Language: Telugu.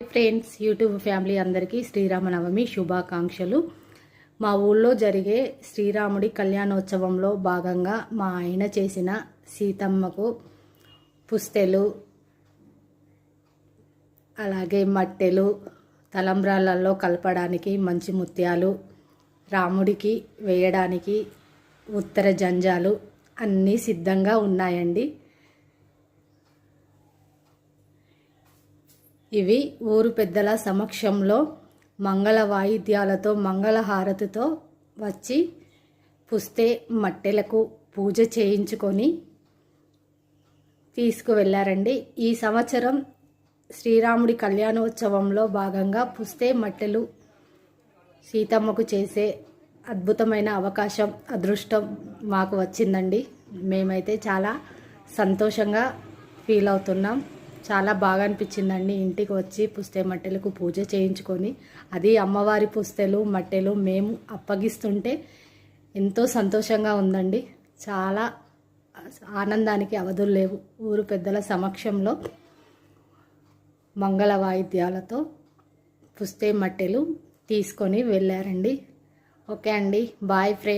ఫ్రెండ్స్, యూట్యూబ్ ఫ్యామిలీ అందరికీ శ్రీరామనవమి శుభాకాంక్షలు. మా ఊళ్ళో జరిగే శ్రీరాముడి కళ్యాణోత్సవంలో భాగంగా మా ఆయన చేసిన సీతమ్మకు పుస్తెలు, అలాగే మట్టెలు, తలంబ్రాలలో కలపడానికి మంచి ముత్యాలు, రాముడికి వేయడానికి ఉత్తర జంజాలు అన్నీ సిద్ధంగా ఉన్నాయండి. ఇవి ఊరు పెద్దల సమక్షంలో మంగళ వాయిద్యాలతో మంగళహారతితో వచ్చి పుస్తే మట్టెలకు పూజ చేయించుకొని తీసుకువెళ్ళారండి. ఈ సంవత్సరం శ్రీరాముడి కళ్యాణోత్సవంలో భాగంగా పుస్తే మట్టెలు సీతమ్మకు చేసే అద్భుతమైన అవకాశం, అదృష్టం మాకు వచ్చిందండి. మేమైతే చాలా సంతోషంగా ఫీల్ అవుతున్నాం. చాలా బాగా అనిపించిందండి. ఇంటికి వచ్చి పుస్తే మట్టెలకు పూజ చేయించుకొని, అది అమ్మవారి పుస్తెలు మట్టెలు మేము అప్పగిస్తుంటే ఎంతో సంతోషంగా ఉందండి. చాలా ఆనందానికి అవధులు లేవు. ఊరు పెద్దల సమక్షంలో మంగళ వాయిద్యాలతో పుస్తే మట్టెలు తీసుకొని వెళ్ళారండి. ఓకే అండి, బాయ్ ఫ్రెండ్స్.